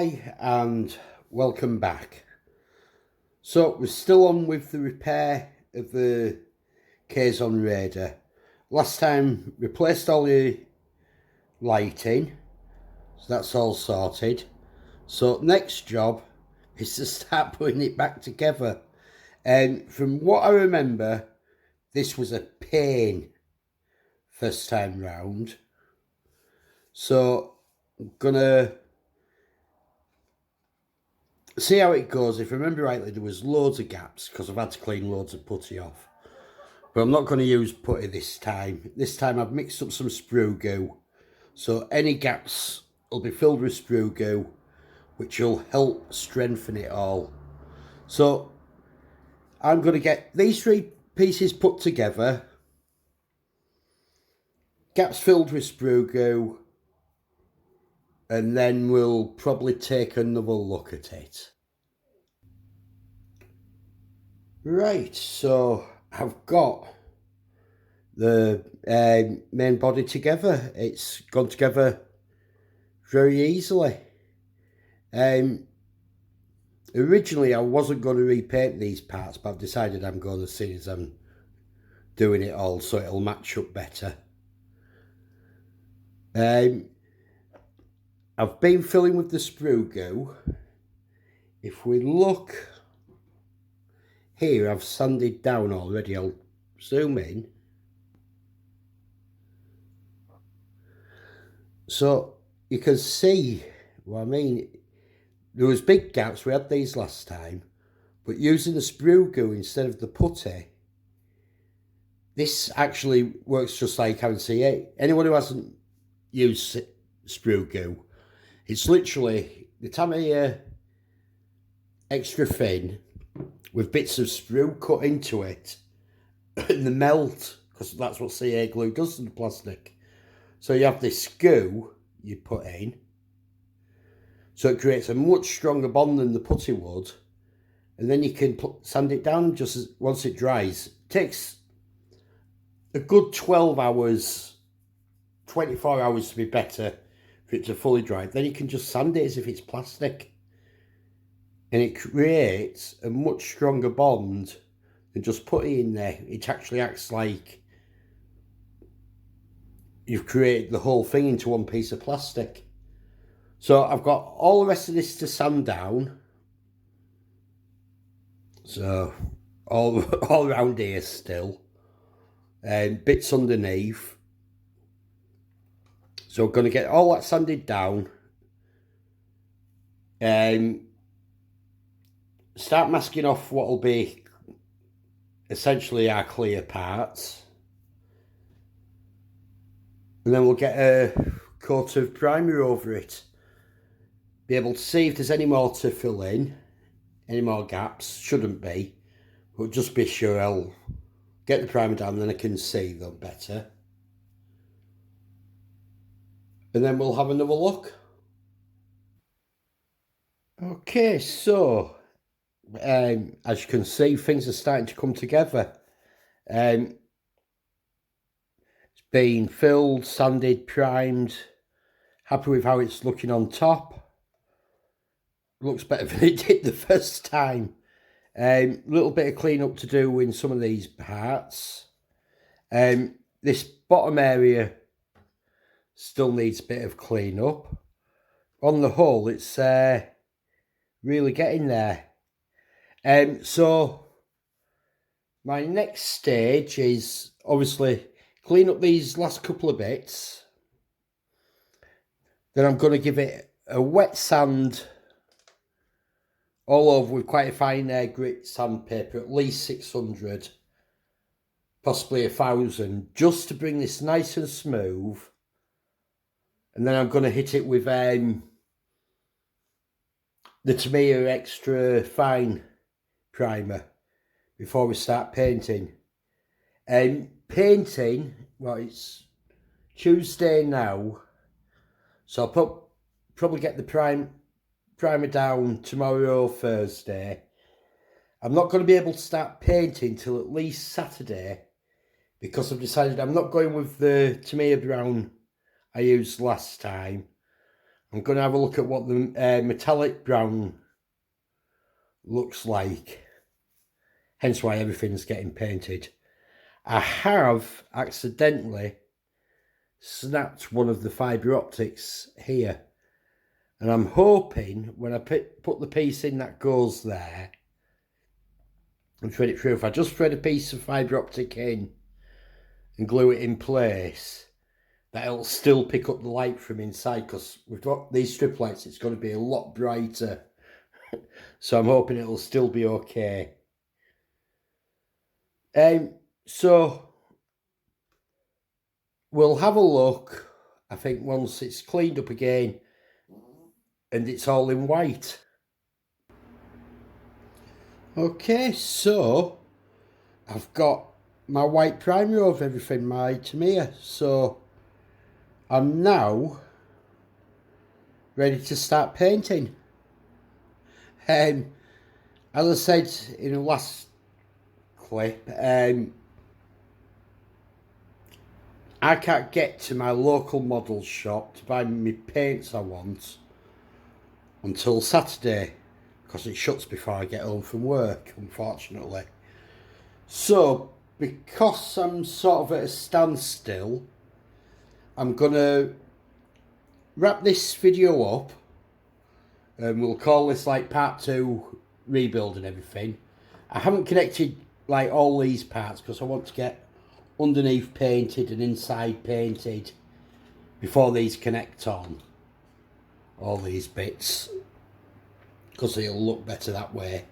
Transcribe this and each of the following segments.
Hi and welcome back. So we're still on with the repair of the Kazon Raider. Last time replaced all the lighting, so that's all sorted. So next job is to start putting it back together. And from what I remember, this was a pain first time round. So I'm gonna see how it goes. If I remember rightly, there was loads of gaps because I've had to clean loads of putty off. But I'm not going to use putty this time. This time I've mixed up some sprue goo. So any gaps will be filled with sprue goo, which will help strengthen it all. So I'm going to get these three pieces put together. Gaps filled with sprue goo. And then we'll probably take another look at it. Right, so I've got the main body together. It's gone together very easily. Originally I wasn't going to repaint these parts, but I've decided I'm going to, see as I'm doing it all, so it'll match up better. I've been filling with the sprue goo. If we look here, I've sanded down already. I'll zoom in. So you can see what I mean. There was big gaps, we had these last time, but using the sprue goo instead of the putty, this actually works just like MCA. Anyone who hasn't used sprue goo, it's literally the Tamiya extra thin with bits of sprue cut into it and the melt, because that's what CA glue does to the plastic. So you have this goo you put in, so it creates a much stronger bond than the putty would, and then you can sand it down just as, once it dries. It takes a good 12 hours, 24 hours to be better for it to fully dry. Then you can just sand it as if it's plastic, and it creates a much stronger bond than just putting it in there. It actually acts like you've created the whole thing into one piece of plastic. So I've got all the rest of this to sand down. So all around here still, and bits underneath. So I'm going to get all that sanded down and start masking off what will be essentially our clear parts. And then we'll get a coat of primer over it. Be able to see if there's any more to fill in, any more gaps. Shouldn't be, but just be sure. I'll get the primer down, then I can see them better. And then we'll have another look. Okay, so as you can see, things are starting to come together. It's been filled, sanded, primed. Happy with how it's looking on top. Looks better than it did the first time. Little bit of clean up to do in some of these parts. This bottom area still needs a bit of clean up. On the whole, it's really getting there. So my next stage is obviously clean up these last couple of bits. Then I'm going to give it a wet sand all over with quite a fine grit sandpaper, at least 600, possibly 1,000, just to bring this nice and smooth. And then I'm going to hit it with the Tamiya extra fine primer before we start painting. Painting, well, it's Tuesday now, so I'll probably get the primer down tomorrow or Thursday. I'm not going to be able to start painting till at least Saturday, because I've decided I'm not going with the Tamiya brown I used last time. I'm going to have a look at what the metallic brown looks like. Hence why everything's getting painted. I have accidentally snapped one of the fibre optics here. And I'm hoping when I put the piece in that goes there and thread it through, if I just thread a piece of fibre optic in and glue it in place, that it'll still pick up the light from inside, because we've got these strip lights, it's going to be a lot brighter. So I'm hoping it'll still be okay. So we'll have a look, I think, once it's cleaned up again and it's all in white. Okay, so I've got my white primer over everything, my Tamiya. So I'm now ready to start painting. As I said in the last clip, I can't get to my local model shop to buy me paints I want until Saturday, because it shuts before I get home from work, unfortunately. So because I'm sort of at a standstill, I'm gonna wrap this video up, and we'll call this like part 2 rebuild and everything. I haven't connected like all these parts because I want to get underneath painted and inside painted before these connect on, all these bits, because it'll look better that way.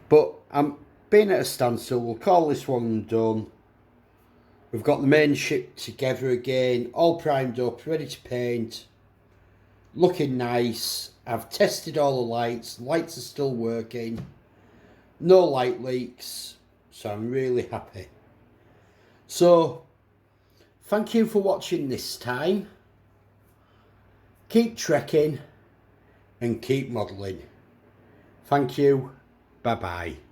But I'm being at a standstill. We'll call this one done. We've got the main ship together again, all primed up, ready to paint, looking nice. I've tested all the lights are still working, no light leaks, so I'm really happy. So thank you for watching this time. Keep trekking and keep modelling. Thank you. Bye bye.